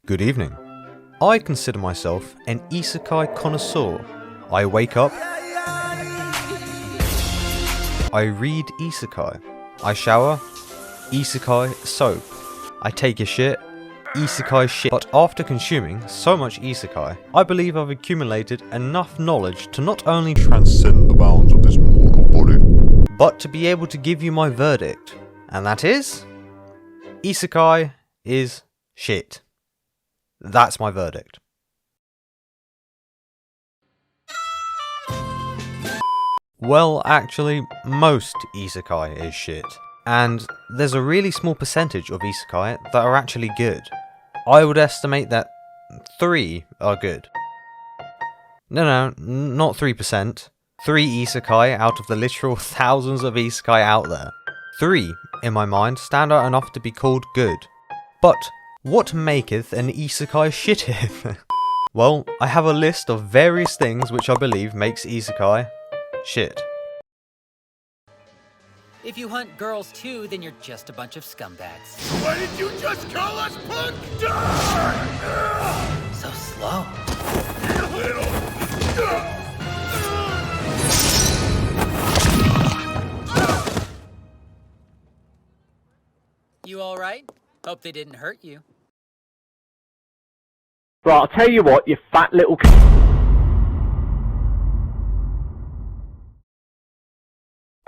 Good evening. I consider myself an Isekai connoisseur. I wake up, I read Isekai. I shower, Isekai soap. I take a shit, Isekai shit. But after consuming so much Isekai, I believe I've accumulated enough knowledge to not only transcend the bounds of this mortal body, but to be able to give you my verdict. And that is, Isekai is shit. That's my verdict. Well, actually, most Isekai is shit. And there's a really small percentage of Isekai that are actually good. I would estimate that 3 are good. No, not 3%. 3 Isekai out of the literal thousands of Isekai out there. 3, in my mind, stand out enough to be called good. But what maketh an Isekai shitteth? Well, I have a list of various things which I believe makes Isekai shit. If you hunt girls too, then you're just a bunch of scumbags. Why did you just call us punk? So slow. You alright? Hope they didn't hurt you. Right, I'll tell you what, you fat little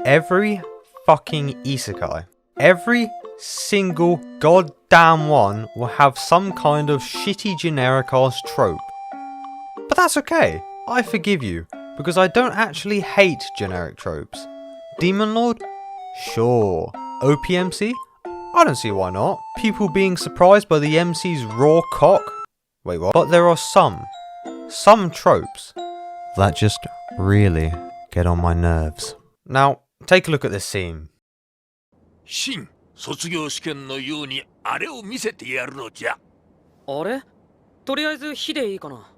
Every fucking Isekai, every single goddamn one will have some kind of shitty generic ass trope. But that's okay, I forgive you, because I don't actually hate generic tropes. Demon Lord? Sure. OPMC? I don't see why not. People being surprised by the MC's raw cock? Wait, what? But there are some tropes that just really get on my nerves. Now, take a look at this scene. 新卒業試験のようにあれを見せてやるのじゃ。あれ？とりあえず火でいいかな。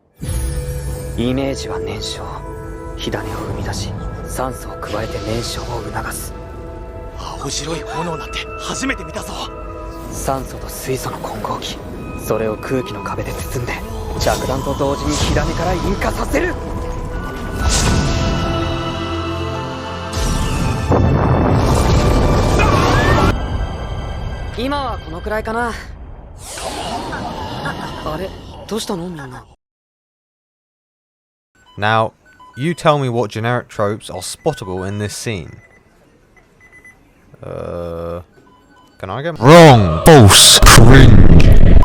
イメージは燃焼。火種を生み出し、酸素を加えて燃焼を促す。青白い炎なんて初めて見たぞ。酸素と水素の混合気。それを空気の壁で包んで、着弾と同時に火種から引火させる。今はこのくらいかな。あれ、どうしたのみんな。Now, you tell me what generic tropes are spottable in this scene. Can I get wrong? False. Cringe.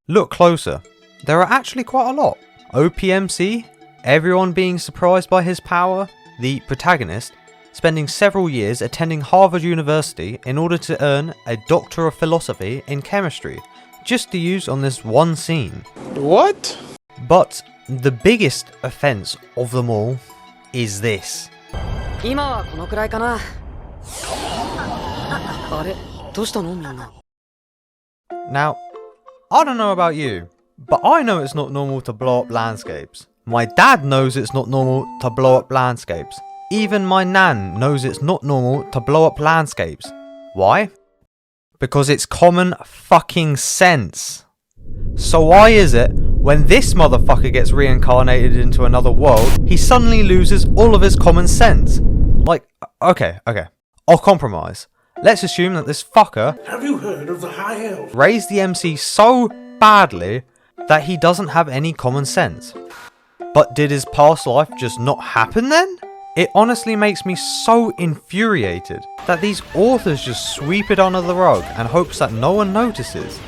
Look closer. There are actually quite a lot. OPMC, everyone being surprised by his power, the protagonist spending several years attending Harvard University in order to earn a Doctor of Philosophy in Chemistry, just to use on this one scene. What? But the biggest offense of them all is this. 今はこのくらいかな。あれ、どうしたのみんな。Now, I don't know about you, but I know it's not normal to blow up landscapes. My dad knows it's not normal to blow up landscapes. Even my nan knows it's not normal to blow up landscapes. Why? Because it's common fucking sense. So why is it, when this motherfucker gets reincarnated into another world, he suddenly loses all of his common sense? Like, okay, I'll compromise. Let's assume that this fucker Have you heard of the High Elf? raised the MC so badly that he doesn't have any common sense. But did his past life just not happen then? It honestly makes me so infuriated that these authors just sweep it under the rug and hopes that no one notices.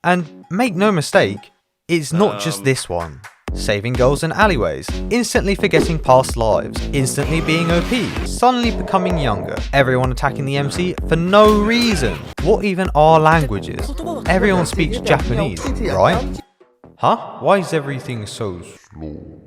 And make no mistake, it's not just this one. Saving girls in alleyways, instantly forgetting past lives, instantly being OP, suddenly becoming younger, everyone attacking the MC for no reason. What even are languages? Everyone speaks Japanese, right? Huh? Why is everything so slow?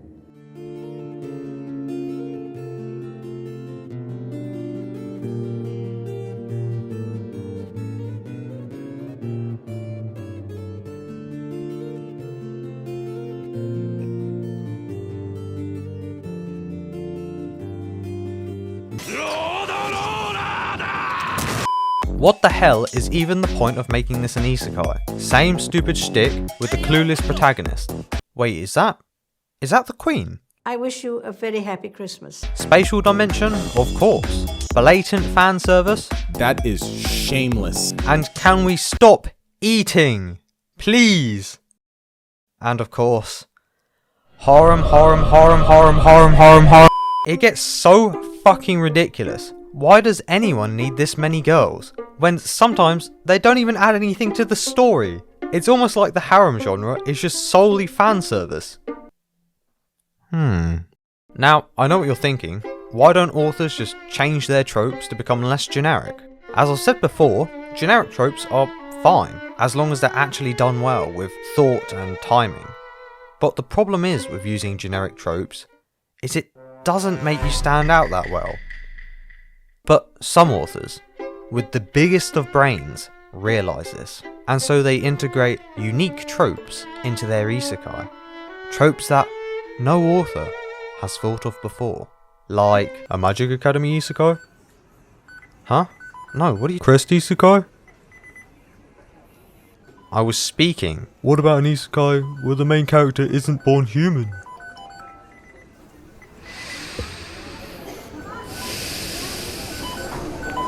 What the hell is even the point of making this an isekai? Same stupid shtick with the clueless protagonist. Wait, is that the queen? I wish you a very happy Christmas. Spatial dimension? Of course. Blatant fan service? That is shameless. And can we stop eating? Please. And of course, harem. It gets so fucking ridiculous. Why does anyone need this many girls? When sometimes they don't even add anything to the story. It's almost like the harem genre is just solely fan service. Now, I know what you're thinking. Why don't authors just change their tropes to become less generic? As I've said before, generic tropes are fine, as long as they're actually done well with thought and timing. But the problem is with using generic tropes, is it doesn't make you stand out that well. But some authors, with the biggest of brains, realise this, and so they integrate unique tropes into their isekai. Tropes that no author has thought of before. Like a Magic Academy isekai? Huh? No, what are you... Crest isekai? I was speaking. What about an isekai where the main character isn't born human?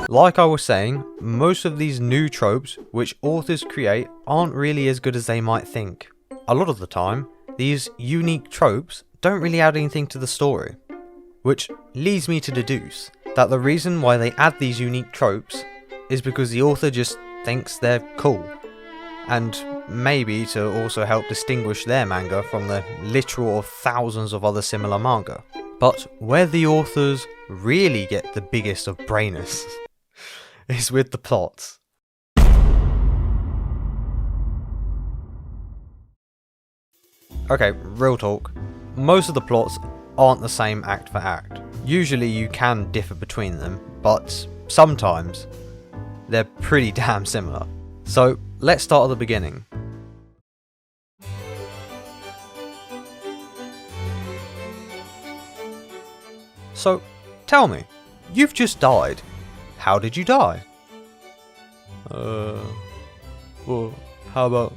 Like I was saying, most of these new tropes which authors create aren't really as good as they might think. A lot of the time, these unique tropes don't really add anything to the story. Which leads me to deduce that the reason why they add these unique tropes is because the author just thinks they're cool. And maybe to also help distinguish their manga from the literal of thousands of other similar manga. But where the authors really get the biggest of brainers is with the plots. Okay, real talk. Most of the plots aren't the same act for act. Usually you can differ between them, but sometimes they're pretty damn similar. So let's start at the beginning. So tell me, you've just died. How did you die? Well, how about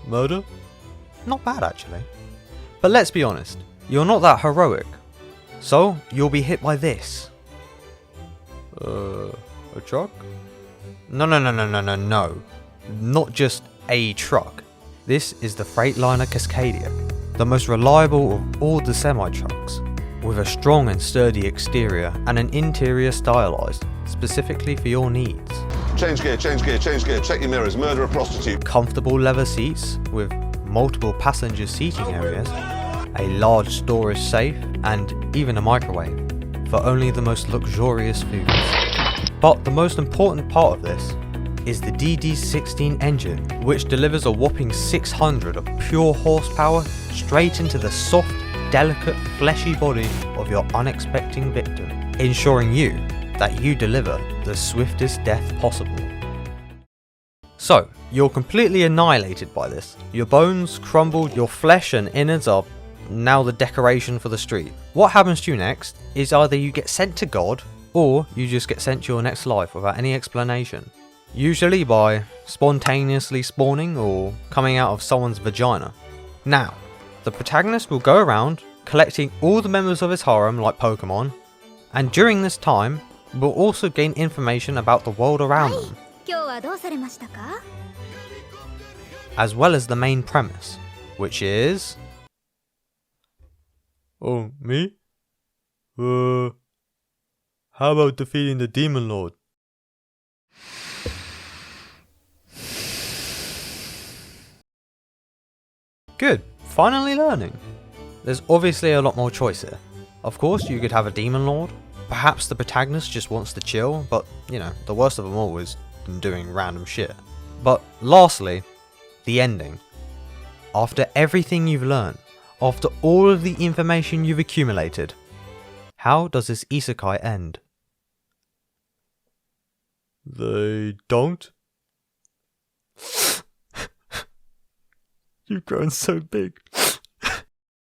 murder? Not bad actually. But let's be honest, you're not that heroic. So you'll be hit by this. A truck? No. Not just a truck. This is the Freightliner Cascadia, the most reliable of all the semi-trucks, with a strong and sturdy exterior and an interior stylized specifically for your needs. Change gear, check your mirrors, murder a prostitute. Comfortable leather seats with multiple passenger seating areas, a large storage safe, and even a microwave for only the most luxurious foods. But the most important part of this is the DD16 engine, which delivers a whopping 600 of pure horsepower straight into the soft, delicate, fleshy body of your unexpected victim, ensuring that you deliver the swiftest death possible. So, you're completely annihilated by this. Your bones crumbled, your flesh and innards are now the decoration for the street. What happens to you next is either you get sent to God, or you just get sent to your next life without any explanation. Usually by spontaneously spawning or coming out of someone's vagina. Now, the protagonist will go around collecting all the members of his harem like Pokemon, and during this time will also gain information about the world around them, as well as the main premise, which is... Oh, me? How about defeating the Demon Lord? Good, finally learning. There's obviously a lot more choice here. Of course, you could have a Demon Lord. Perhaps the protagonist just wants to chill, but, you know, the worst of them all is them doing random shit. But lastly, the ending. After everything you've learned, after all of the information you've accumulated, how does this isekai end? They don't? You've grown so big.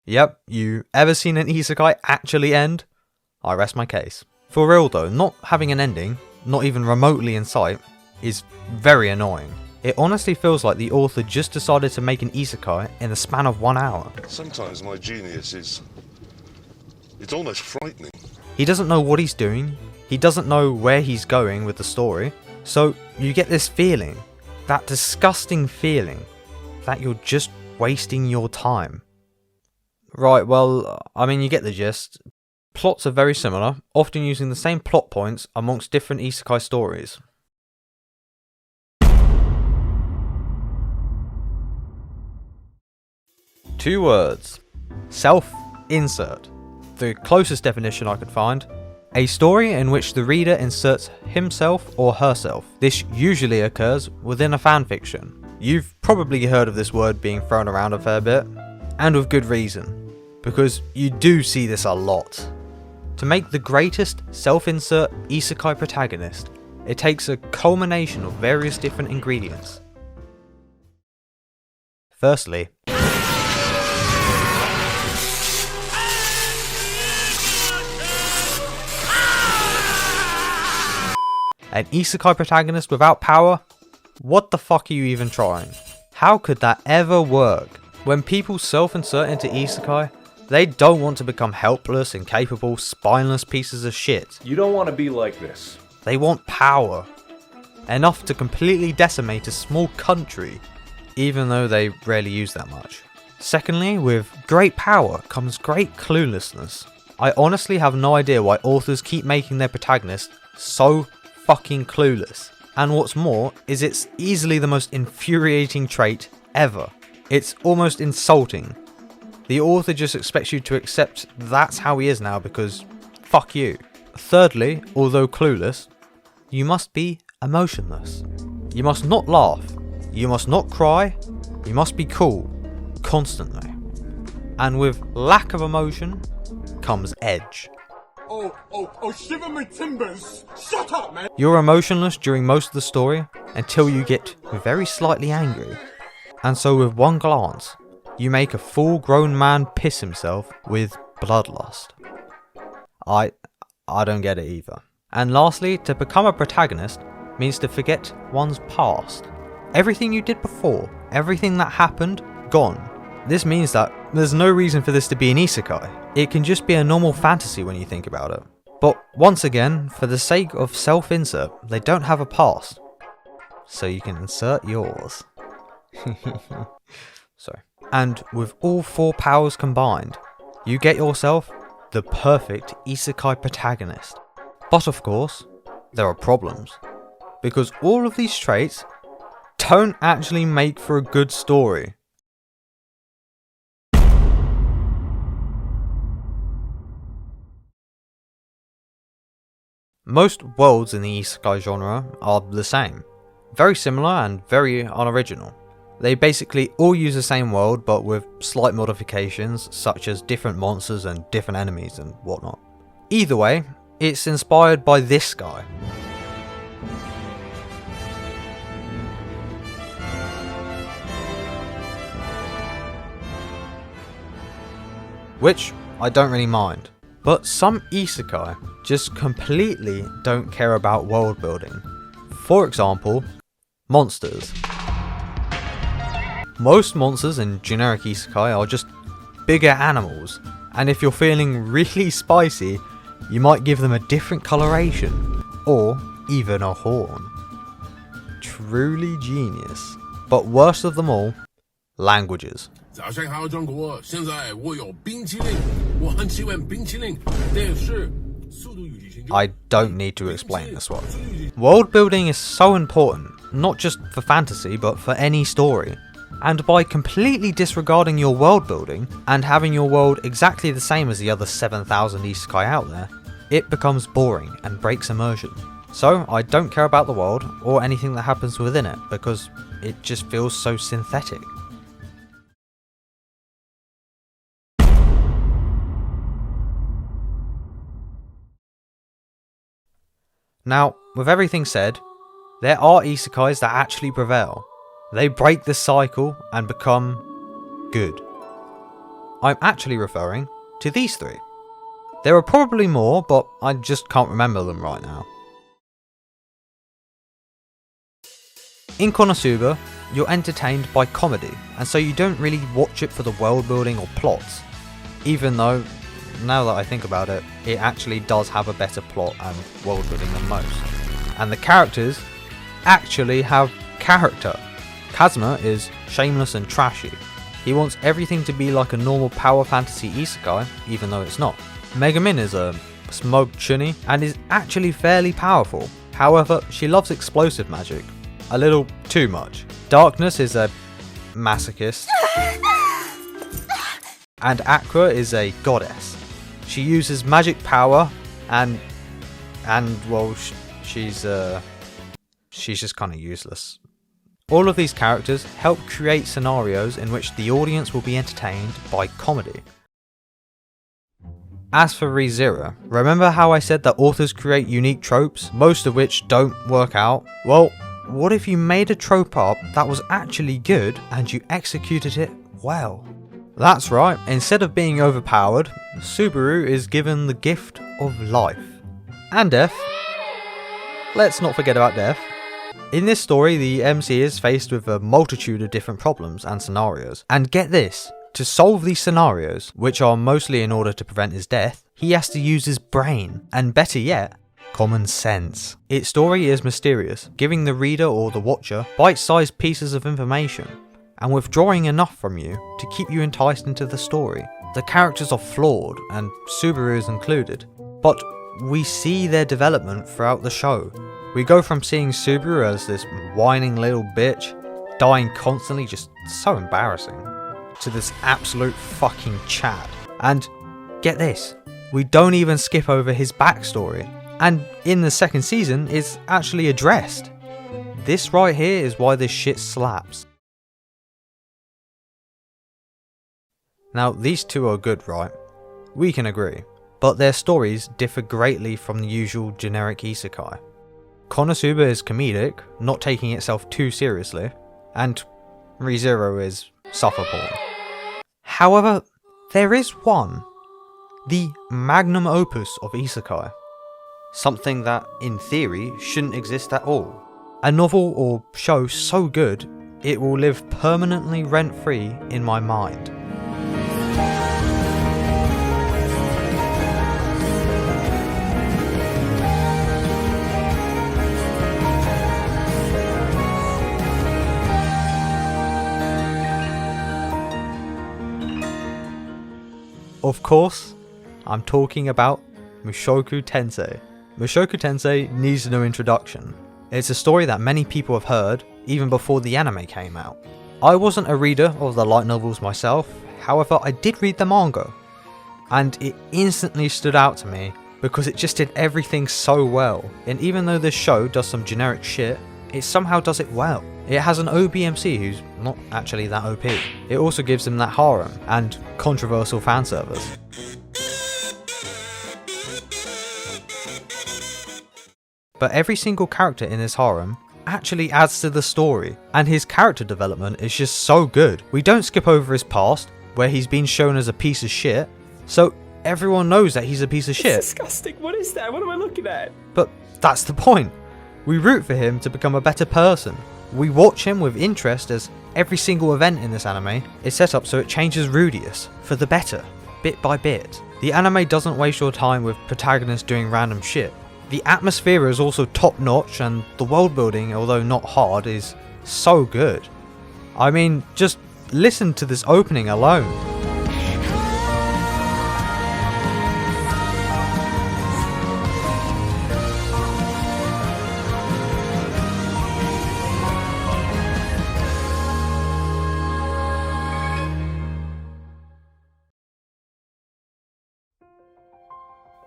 Yep, you ever seen an isekai actually end? I rest my case. For real though, not having an ending not even remotely in sight, is very annoying. It honestly feels like the author just decided to make an isekai in the span of 1 hour. Sometimes my genius is... it's almost frightening. He doesn't know what he's doing, he doesn't know where he's going with the story, so you get this feeling, that disgusting feeling, that you're just wasting your time. Right, well, I mean, you get the gist. Plots are very similar, often using the same plot points amongst different isekai stories. Two words. Self-insert. The closest definition I could find. A story in which the reader inserts himself or herself. This usually occurs within a fanfiction. You've probably heard of this word being thrown around a fair bit, and with good reason, because you do see this a lot. To make the greatest self-insert isekai protagonist, it takes a culmination of various different ingredients. Firstly, an isekai protagonist without power? What the fuck are you even trying? How could that ever work? When people self-insert into isekai, they don't want to become helpless, incapable, spineless pieces of shit. You don't want to be like this. They want power. Enough to completely decimate a small country, even though they rarely use that much. Secondly, with great power comes great cluelessness. I honestly have no idea why authors keep making their protagonist so fucking clueless. And what's more, is it's easily the most infuriating trait ever. It's almost insulting. The author just expects you to accept that's how he is now because fuck you. Thirdly, although clueless, you must be emotionless. You must not laugh. You must not cry. You must be cool. Constantly. And with lack of emotion comes edge. Oh, shiver my timbers! Shut up, man! You're emotionless during most of the story until you get very slightly angry. And so with one glance, you make a full-grown man piss himself with bloodlust. I don't get it either. And lastly, to become a protagonist means to forget one's past. Everything you did before, everything that happened, gone. This means that there's no reason for this to be an isekai. It can just be a normal fantasy when you think about it. But once again, for the sake of self-insert, they don't have a past. So you can insert yours. Sorry. And with all 4 powers combined, you get yourself the perfect isekai protagonist. But of course, there are problems. Because all of these traits don't actually make for a good story. Most worlds in the isekai genre are the same. Very similar and very unoriginal. They basically all use the same world but with slight modifications such as different monsters and different enemies and whatnot. Either way, it's inspired by this guy. Which I don't really mind. But some isekai just completely don't care about world building. For example, monsters. Most monsters in generic isekai are just bigger animals, and if you're feeling really spicy, you might give them a different coloration, or even a horn. Truly genius. But worst of them all, languages. I don't need to explain this one. World building is so important, not just for fantasy but for any story. And by completely disregarding your world building and having your world exactly the same as the other 7,000 isekai out there, it becomes boring and breaks immersion. So I don't care about the world or anything that happens within it because it just feels so synthetic. Now, with everything said, there are isekais that actually prevail. They break the cycle and become good. I'm actually referring to these 3. There are probably more, but I just can't remember them right now. In Konosuba, you're entertained by comedy, and so you don't really watch it for the world building or plots, even though, now that I think about it, it actually does have a better plot and world building than most. And the characters actually have character. Kazuma is shameless and trashy. He wants everything to be like a normal power fantasy isekai, even though it's not. Megumin is a smug chunny and is actually fairly powerful. However, she loves explosive magic. A little too much. Darkness is a masochist. And Aqua is a goddess. She uses magic power and well, she's just kind of useless. All of these characters help create scenarios in which the audience will be entertained by comedy. As for ReZero, remember how I said that authors create unique tropes, most of which don't work out? Well, what if you made a trope up that was actually good and you executed it well? That's right, instead of being overpowered, Subaru is given the gift of life. And death. Let's not forget about death. In this story, the MC is faced with a multitude of different problems and scenarios. And get this, to solve these scenarios, which are mostly in order to prevent his death, he has to use his brain, and better yet, common sense. Its story is mysterious, giving the reader or the watcher bite-sized pieces of information, and withdrawing enough from you to keep you enticed into the story. The characters are flawed, and Subaru is included, but we see their development throughout the show. We go from seeing Subaru as this whining little bitch, dying constantly, just so embarrassing, to this absolute fucking Chad. And get this, we don't even skip over his backstory, and in the second season is actually addressed. This right here is why this shit slaps. Now these two are good, right? We can agree, but their stories differ greatly from the usual generic isekai. Konosuba is comedic, not taking itself too seriously, and ReZero is suffer porn. However, there is one, the magnum opus of isekai. Something that, in theory, shouldn't exist at all. A novel or show so good, it will live permanently rent-free in my mind. Of course, I'm talking about Mushoku Tensei. Mushoku Tensei needs no introduction. It's a story that many people have heard, even before the anime came out. I wasn't a reader of the light novels myself, however I did read the manga, and it instantly stood out to me because it just did everything so well, and even though this show does some generic shit, it somehow does it well. It has an OBMC who's not actually that OP. It also gives him that harem and controversial fan service. But every single character in this harem actually adds to the story, and his character development is just so good. We don't skip over his past, where he's been shown as a piece of shit, so everyone knows that he's a piece of shit. It's disgusting. What is that? What am I looking at? But that's the point. We root for him to become a better person. We watch him with interest as every single event in this anime is set up so it changes Rudius for the better, bit by bit. The anime doesn't waste your time with protagonists doing random shit. The atmosphere is also top notch, and the world building, although not hard, is so good. I mean, just listen to this opening alone.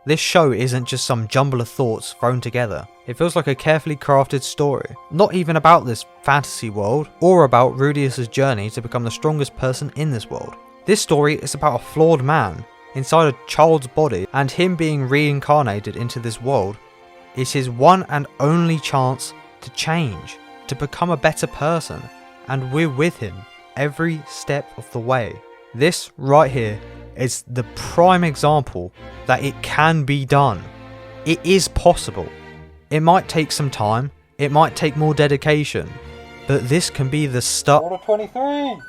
This show isn't just some jumble of thoughts thrown together. It feels like a carefully crafted story, not even about this fantasy world, or about Rudius' journey to become the strongest person in this world. This story is about a flawed man inside a child's body, and him being reincarnated into this world is his one and only chance to change, to become a better person, and we're with him every step of the way. This right here is the prime example that it can be done. It is possible. It might take some time, it might take more dedication, But this can be the start. Order 23!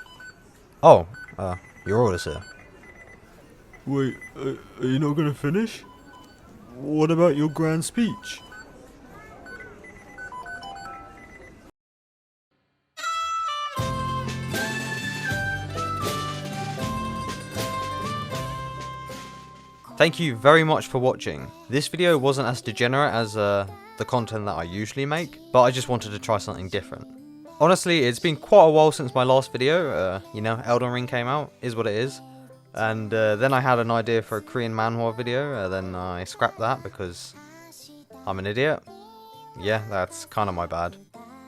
Oh, your order, sir. Wait, are you not gonna finish? What about your grand speech? Thank you very much for watching. This video wasn't as degenerate as the content that I usually make, but I just wanted to try something different. Honestly, it's been quite a while since my last video. You know, Elden Ring came out, is what it is. And then I had an idea for a Korean manhwa video, then I scrapped that because I'm an idiot. Yeah, that's kind of my bad.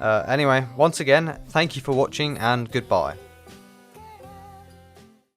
Anyway, once again, thank you for watching and goodbye.